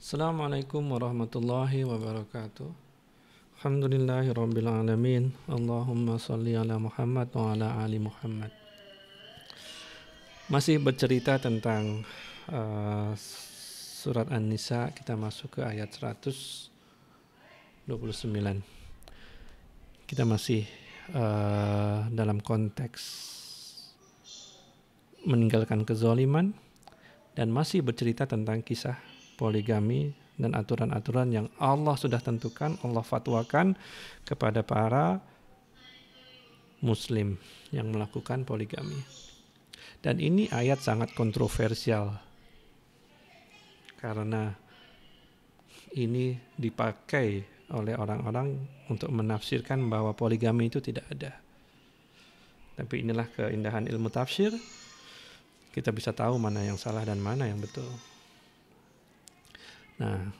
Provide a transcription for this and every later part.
Assalamualaikum warahmatullahi wabarakatuh. Alhamdulillahirabbil alamin. Allahumma shalli ala Muhammad wa ala ali Muhammad. Masih bercerita tentang surat An-Nisa, kita masuk ke ayat 129. Kita masih dalam konteks meninggalkan kezaliman dan masih bercerita tentang kisah poligami dan aturan-aturan yang Allah sudah tentukan, Allah fatwakan kepada para muslim yang melakukan poligami. Dan ini ayat sangat kontroversial karena ini dipakai oleh orang-orang untuk menafsirkan bahwa poligami itu tidak ada. Tapi inilah keindahan ilmu tafsir, kita bisa tahu mana yang salah dan mana yang betul. Nah,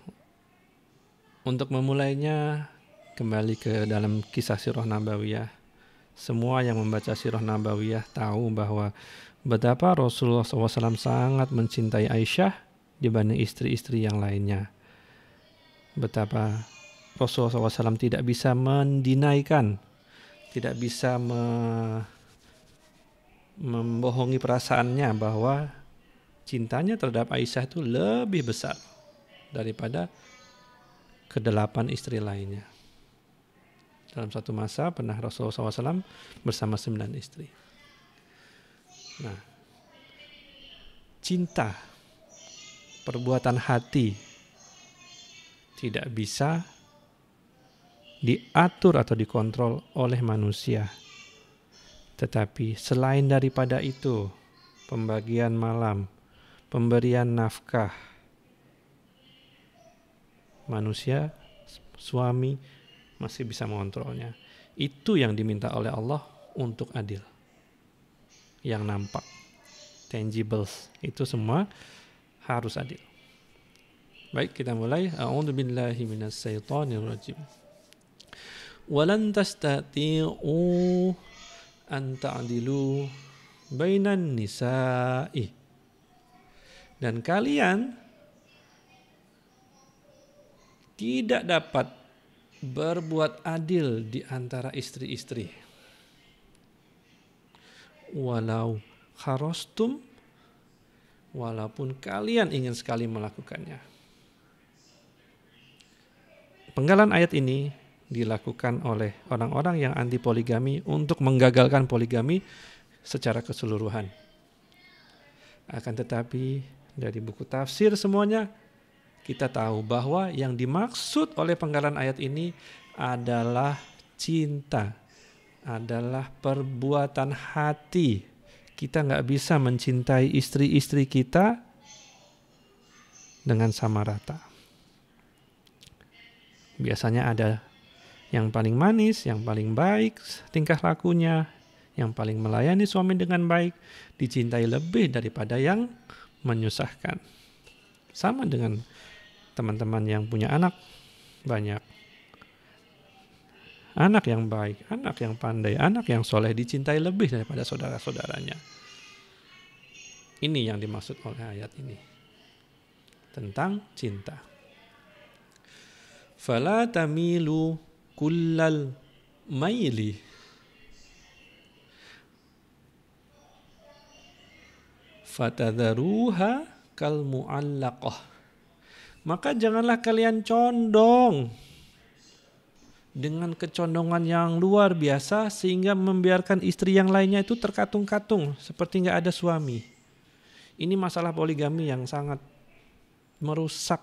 untuk memulainya kembali ke dalam kisah Sirah Nabawiyah. Semua yang membaca Sirah Nabawiyah tahu bahwa betapa Rasulullah SAW sangat mencintai Aisyah dibanding istri-istri yang lainnya. Betapa Rasulullah SAW tidak bisa mendinaikan, tidak bisa membohongi perasaannya bahwa cintanya terhadap Aisyah itu lebih besar daripada ke-8 istri lainnya. Dalam satu masa pernah Rasulullah SAW bersama 9 istri. Nah, cinta, perbuatan hati tidak bisa diatur atau dikontrol oleh manusia. Tetapi selain daripada itu, pembagian malam, pemberian nafkah, manusia, suami masih bisa mengontrolnya. Itu yang diminta oleh Allah untuk adil. Yang nampak, tangibles, itu semua harus adil. Baik, kita mulai. A'udzubillahi minasyaitonirrajim. Walan tastati'u an ta'dilu bainan nisa'i. Dan kalian tidak dapat berbuat adil di antara istri-istri. Walau kharastum, walaupun kalian ingin sekali melakukannya. Penggalan ayat ini dilakukan oleh orang-orang yang anti poligami untuk menggagalkan poligami secara keseluruhan. Akan tetapi dari buku tafsir semuanya kita tahu bahwa yang dimaksud oleh penggalan ayat ini adalah cinta, adalah perbuatan hati. Kita nggak bisa mencintai istri-istri kita dengan sama rata. Biasanya ada yang paling manis, yang paling baik tingkah lakunya, yang paling melayani suami dengan baik, dicintai lebih daripada yang menyusahkan. Sama dengan teman-teman yang punya anak banyak. Anak yang baik, anak yang pandai, anak yang soleh dicintai lebih daripada saudara-saudaranya. Ini yang dimaksud oleh ayat ini. Tentang cinta. Fala tamilu kullal maili. Fatadharuha kal mu'allaqah. Maka janganlah kalian condong dengan kecondongan yang luar biasa sehingga membiarkan istri yang lainnya itu terkatung-katung seperti nggak ada suami. Ini masalah poligami yang sangat merusak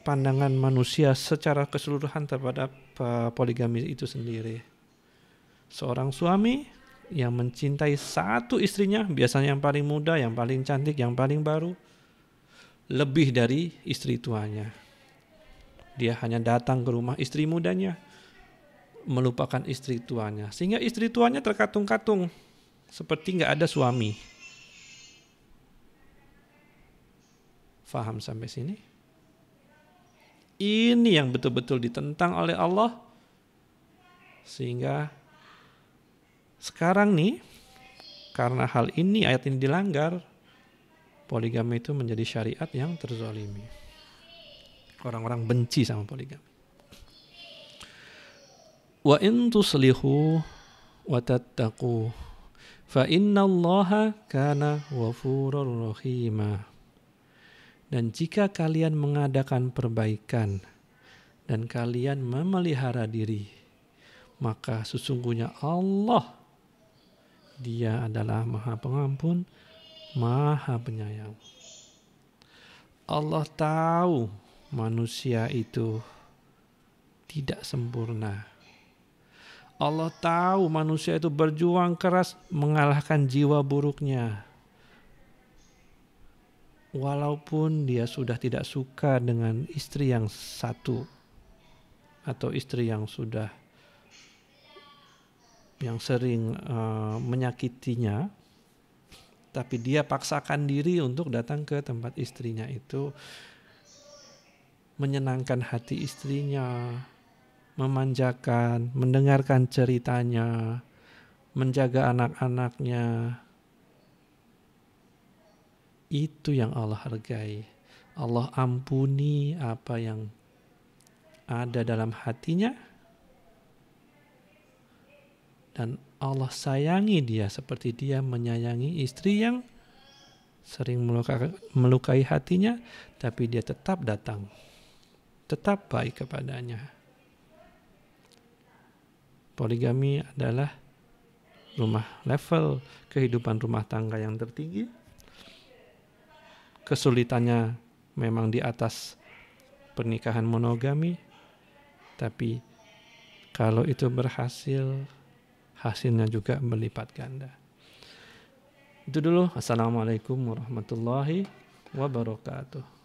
pandangan manusia secara keseluruhan terhadap poligami itu sendiri. Seorang suami yang mencintai satu istrinya, biasanya yang paling muda, yang paling cantik, yang paling baru, lebih dari istri tuanya. Dia hanya datang ke rumah istri mudanya, melupakan istri tuanya, sehingga istri tuanya terkatung-katung seperti nggak ada suami. Faham sampai sini? Ini yang betul-betul ditentang oleh Allah, sehingga sekarang nih, karena hal ini, ayat ini dilanggar, poligami itu menjadi syariat yang terzalimi. Orang-orang benci sama poligami. Wa in tuslihu wa tattaqu fa innallaha kana ghafurur rahima. Dan jika kalian mengadakan perbaikan dan kalian memelihara diri, maka sesungguhnya Allah, Dia adalah Maha Pengampun, Maha Penyayang. Allah tahu manusia itu tidak sempurna. Allah tahu manusia itu berjuang keras mengalahkan jiwa buruknya. Walaupun dia sudah tidak suka dengan istri yang satu atau istri yang sering menyakitinya, tapi dia paksakan diri untuk datang ke tempat istrinya itu, menyenangkan hati istrinya, memanjakan, mendengarkan ceritanya, menjaga anak-anaknya. Itu yang Allah hargai. Allah ampuni apa yang ada dalam hatinya, dan Allah sayangi dia seperti dia menyayangi istri yang sering melukai hatinya, tapi dia tetap datang, tetap baik kepadanya. Poligami adalah level kehidupan rumah tangga yang tertinggi. Kesulitannya memang di atas pernikahan monogami, tapi kalau itu berhasil, hasilnya juga berlipat ganda. Itu dulu. Assalamualaikum warahmatullahi wabarakatuh.